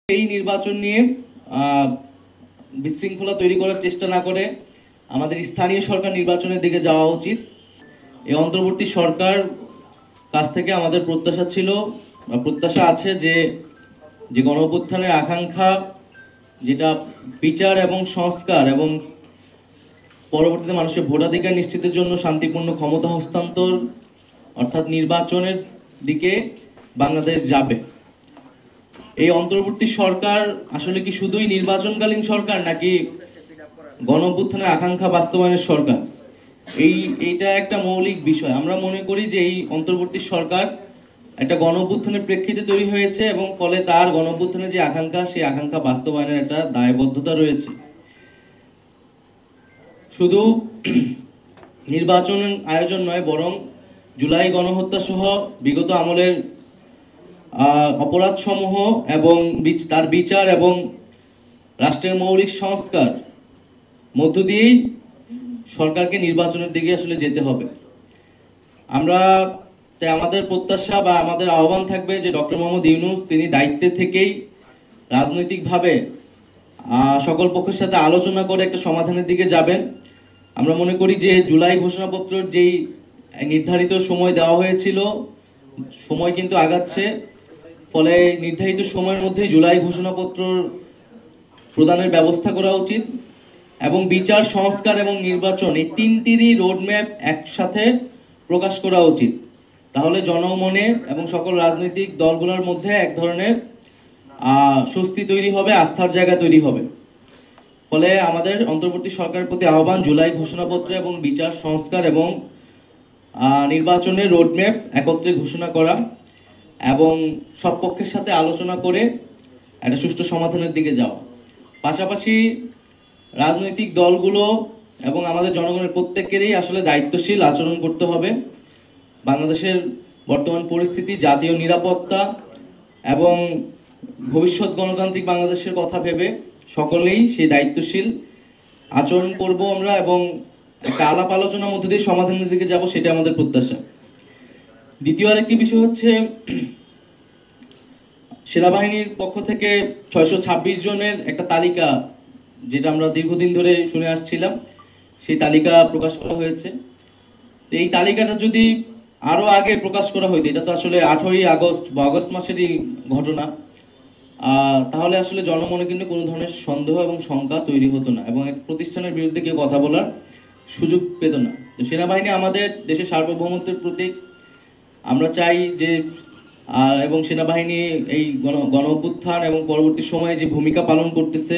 এই নির্বাচন নিয়ে বিশৃঙ্খলা তৈরি করার চেষ্টা না করে আমাদের স্থানীয় সরকার নির্বাচনের দিকে যাওয়া উচিত। এই অন্তর্বর্তী সরকার কাছ থেকে আমাদের প্রত্যাশা আছে যে গণঅভ্যুত্থানের আকাঙ্ক্ষা, যেটা বিচার এবং সংস্কার এবং পরবর্তীতে মানুষের ভোটাধিকার নিশ্চিতের জন্য শান্তিপূর্ণ ক্ষমতা হস্তান্তর অর্থাৎ নির্বাচনের দিকে বাংলাদেশ যাবে। এই অন্তর্বর্তী সরকার আসলে কি শুধুই নির্বাচনকালীন সরকার নাকি গণঅভ্যুত্থানের আকাঙ্ক্ষা বাস্তবায়নের সরকার? এইটা একটা মৌলিক বিষয়। আমরা মনে করি যে এই অন্তর্বর্তী সরকার একটা গণঅভ্যুত্থানের প্রেক্ষিতে তৈরি হয়েছে এবং ফলে তার গণঅভ্যুত্থানের যে আকাঙ্ক্ষা, সেই আকাঙ্ক্ষা বাস্তবায়নের একটা দায়বদ্ধতা রয়েছে। শুধু নির্বাচন আয়োজন নয়, বরং জুলাই গণহত্যা সহ বিগত আমলের অপরাধ সমূহ এবং তার বিচার এবং রাষ্ট্রের মৌলিক সংস্কার মধ্য দিয়েই সরকারকে নির্বাচনের দিকে আসলে যেতে হবে। তাই আমাদের প্রত্যাশা বা আমাদের আহ্বান থাকবে যে ডক্টর মোহাম্মদ ইউনূস তিনি দায়িত্বে থেকেই রাজনৈতিকভাবে সকল পক্ষের সাথে আলোচনা করে একটা সমাধানের দিকে যাবেন। আমরা মনে করি যে জুলাই ঘোষণাপত্রের যেই নির্ধারিত সময় দেওয়া হয়েছিল, সময় কিন্তু আগাচ্ছে, ফলে নির্ধারিত সময়ের মধ্যে জুলাই ঘোষণাপত্র প্রদানের ব্যবস্থা করা উচিত এবং বিচার, সংস্কার এবং নির্বাচন এই তিনটিরই রোডম্যাপ একসাথে প্রকাশ করা উচিত। তাহলে জনমনে এবং সকল রাজনৈতিক দলগুলোর মধ্যে এক ধরনের স্বস্তি তৈরি হবে, আস্থার জায়গা তৈরি হবে। ফলে আমাদের অন্তর্বর্তী সরকারের প্রতি আহ্বান, জুলাই ঘোষণাপত্র এবং বিচার, সংস্কার এবং নির্বাচনের রোডম্যাপ একত্রে ঘোষণা করা এবং সব পক্ষের সাথে আলোচনা করে একটা সুষ্ঠু সমাধানের দিকে যাওয়া। পাশাপাশি রাজনৈতিক দলগুলো এবং আমাদের জনগণের প্রত্যেকেরই আসলে দায়িত্বশীল আচরণ করতে হবে। বাংলাদেশের বর্তমান পরিস্থিতি, জাতীয় নিরাপত্তা এবং ভবিষ্যৎ গণতান্ত্রিক বাংলাদেশের কথা ভেবে সকলেই সেই দায়িত্বশীল আচরণ করব আমরা এবং একটা আলাপ আলোচনার মধ্যে দিয়ে সমাধানের দিকে যাব, সেটা আমাদের প্রত্যাশা। দ্বিতীয় আরেকটি বিষয় হচ্ছে, সেনাবাহিনীর পক্ষ থেকে 626 জনের একটা তালিকা, যেটা আমরা দীর্ঘদিন ধরে শুনে আসছিলাম, সেই তালিকা প্রকাশ করা হয়েছে। এই তালিকাটা যদি আরো আগে প্রকাশ করা হইতো, এটা তো আসলে 18ই আগস্ট বা আগস্ট মাসেরই ঘটনা, তাহলে আসলে জনমনে কিন্তু কোনো ধরনের সন্দেহ এবং শঙ্কা তৈরি হতো না এবং এক প্রতিষ্ঠানের বিরুদ্ধে কেউ কথা বলার সুযোগ পেত না। সেনাবাহিনী আমাদের দেশের সার্বভৌমত্বের প্রতীক। আমরা চাই যে এবং সেনাবাহিনী এই গণ অভ্যুত্থান এবং পরবর্তী সময়ে যে ভূমিকা পালন করতেছে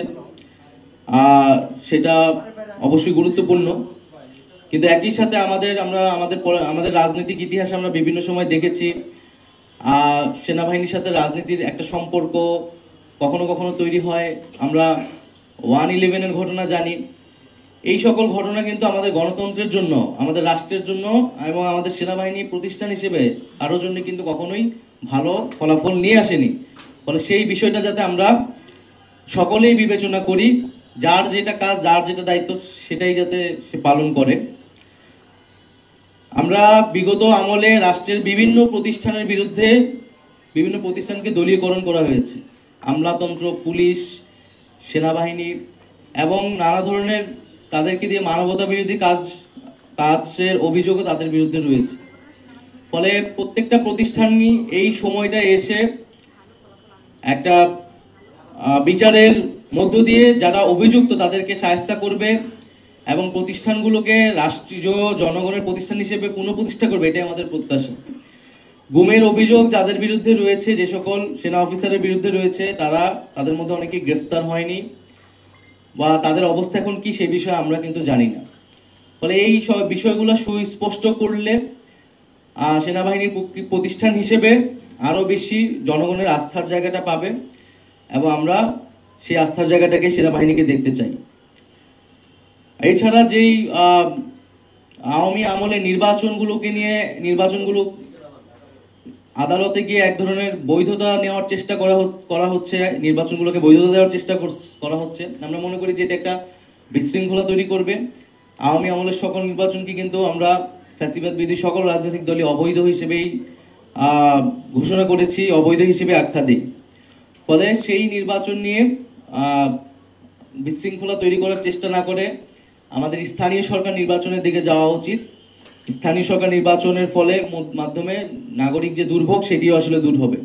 সেটা অবশ্যই গুরুত্বপূর্ণ। কিন্তু একই সাথে আমাদের রাজনৈতিক ইতিহাসে আমরা বিভিন্ন সময় দেখেছি সেনাবাহিনীর সাথে রাজনীতির একটা সম্পর্ক কখনো কখনো তৈরি হয়। আমরা 1/11-এর ঘটনা জানি। এই সকল ঘটনা কিন্তু আমাদের গণতন্ত্রের জন্য, আমাদের রাষ্ট্রের জন্য এবং আমাদের সেনাবাহিনী প্রতিষ্ঠান হিসেবে কারোর জন্য কিন্তু কখনোই ভালো ফলাফল নিয়ে আসেনি। ফলে সেই বিষয়টা যাতে আমরা সকলেই বিবেচনা করি, যার যেটা কাজ, যার যেটা দায়িত্ব, সেটাই যাতে সে পালন করে। আমরা বিগত আমলে রাষ্ট্রের বিভিন্ন প্রতিষ্ঠানের বিরুদ্ধে বিভিন্ন প্রতিষ্ঠানকে দলীয়করণ করা হয়েছে। আমলাতন্ত্র, পুলিশ, সেনাবাহিনী এবং নানা ধরনের তাদেরকে দিয়ে মানবতা বিরোধী কাজের অভিযোগও তাদের বিরুদ্ধে রয়েছে। ফলে প্রত্যেকটা প্রতিষ্ঠানই এই সময়টা এসে একটা বিচারের মধ্য দিয়ে যারা অভিযুক্ত তাদেরকে শায়েস্তা করবে এবং প্রতিষ্ঠানগুলোকে রাষ্ট্রীয় জনগণের প্রতিষ্ঠান হিসেবে পুনঃপ্রতিষ্ঠা করবে, এটাই আমাদের প্রত্যাশা। গুমের অভিযোগ যাদের বিরুদ্ধে রয়েছে, যে সকল সেনা অফিসারের বিরুদ্ধে রয়েছে, তাদের মধ্যে অনেকে গ্রেফতার হয়নি বা তাদের অবস্থা এখন কি সে বিষয়ে আমরা কিন্তু জানি না। ফলে এই সব বিষয়গুলো সুস্পষ্ট করলে সেনাবাহিনীর প্রতিষ্ঠান হিসেবে আরো বেশি জনগণের আস্থার জায়গাটা পাবে এবং আমরা সেই আস্থার জায়গাটাকে সেনাবাহিনীকে দেখতে চাই। এছাড়া যেই আওয়ামী আমলে নির্বাচনগুলো আদালতে গিয়ে এক ধরনের বৈধতা নেওয়ার চেষ্টা করা হচ্ছে, নির্বাচনগুলোকে বৈধতা দেওয়ার চেষ্টা করা হচ্ছে। আমরা মনে করি যে এটা একটা বিশৃঙ্খলা তৈরি করবে। আওয়ামী আমলের সকল নির্বাচনকে কিন্তু আমরা ফ্যাসিবাদ বিরোধী সকল রাজনৈতিক দলই অবৈধ হিসেবেই ঘোষণা করেছি, অবৈধ হিসেবে আখ্যা দিই। ফলে সেই নির্বাচন নিয়ে বিশৃঙ্খলা তৈরি করার চেষ্টা না করে আমাদের স্থানীয় সরকার নির্বাচনের দিকে যাওয়া উচিত। স্থানীয় সরকার নির্বাচনের ফলে মাধ্যমে নাগরিক যে দুর্ভোগ সেটিও আসলে দূর হবে।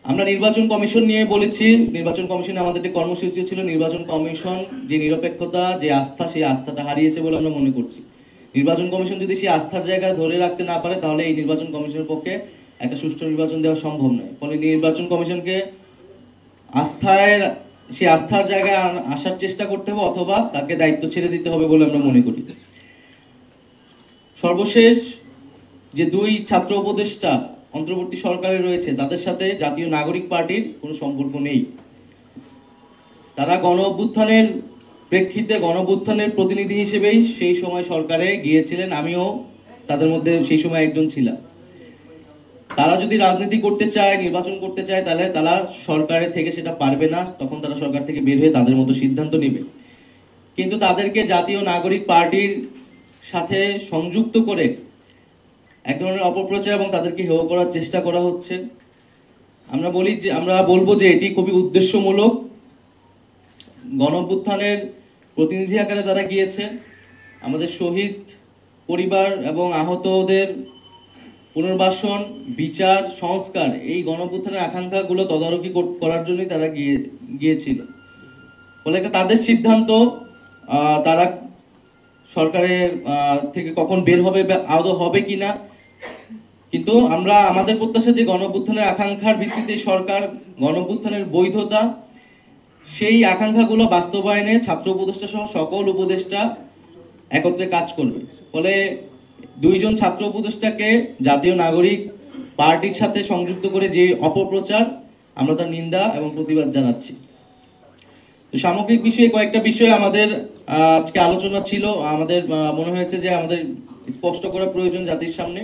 আমরা নির্বাচন কমিশন নিয়ে বলেছি, নির্বাচন কমিশনে আমাদের যে কর্মসূচি ছিল, নির্বাচন কমিশন যে নিরপেক্ষতা, যে আস্থা, সেই আস্থাটা হারিয়েছে বলে আমরা মনে করছি। নির্বাচন কমিশন যদি সেই আস্থার জায়গায় ধরে রাখতে না পারে, তাহলে এই নির্বাচন কমিশনের পক্ষে একটা সুষ্ঠু নির্বাচন দেওয়া সম্ভব নয়। ফলে নির্বাচন কমিশনকে সেই আস্থার জায়গায় আসার চেষ্টা করতে হবে, অথবা তাকে দায়িত্ব ছেড়ে দিতে হবে বলে আমরা মনে করি। সর্বশেষ, যে দুই ছাত্র উপদেষ্টা অন্তর্বর্তী সরকারে রয়েছে, তাদের সাথে জাতীয় নাগরিক পার্টির কোনো সম্পর্ক নেই। তারা গণ অভ্যুত্থানের প্রেক্ষিতে, গণ অভ্যুত্থানের প্রতিনিধি হিসেবেই সেই সময় সরকারে গিয়েছিলেন, আমিও তাদের মধ্যে সেই সময় একজন ছিলাম। তারা যদি রাজনীতি করতে চায়, নির্বাচন করতে চায়, তাহলে তারা সরকারের থেকে সেটা পারবে না, তখন তারা সরকার থেকে বের হয়ে তাদের মতো সিদ্ধান্ত নেবে। কিন্তু তাদেরকে জাতীয় নাগরিক পার্টির সাথে সংযুক্ত করে এক ধরনের অপপ্রচার এবং তাদেরকে হেয় করার চেষ্টা করা হচ্ছে। আমরা বলবো যে এটি খুবই উদ্দেশ্যমূলক। গণ অভ্যুত্থানের প্রতিনিধি আকারে তারা গিয়েছে। আমাদের শহীদ পরিবার এবং আহতদের পুনর্বাসন, বিচার, সংস্কার, এই গণ অভ্যুত্থানের আকাঙ্ক্ষাগুলো তদারকি করার জন্যই তারা গিয়েছিল। ফলে এটা তাদের সিদ্ধান্ত, তারা সরকারের থেকে কখন বের হবে, আদৌ হবে কিনা। কিন্তু আমাদের প্রত্যাশা যে গণ অভ্যুত্থানের আকাঙ্ক্ষার ভিত্তিতে সরকার, গণ অভ্যুত্থানের বৈধতা, সেই আকাঙ্ক্ষাগুলো বাস্তবায়নে ছাত্র উপদেষ্টা সহ সকল উপদেষ্টা একত্রে কাজ করবে। ফলে দুইজন ছাত্র উপদেষ্টাকে জাতীয় নাগরিক পার্টির সাথে সংযুক্ত করে যে অপপ্রচার, আমরা তার নিন্দা এবং প্রতিবাদ জানাচ্ছি। তো সামগ্রিক বিষয়ে কয়েকটা বিষয় আমাদের আজকে আলোচনা ছিল। আমাদের মনে হয়েছে যে আমাদের স্পষ্ট করা প্রয়োজন জাতির সামনে।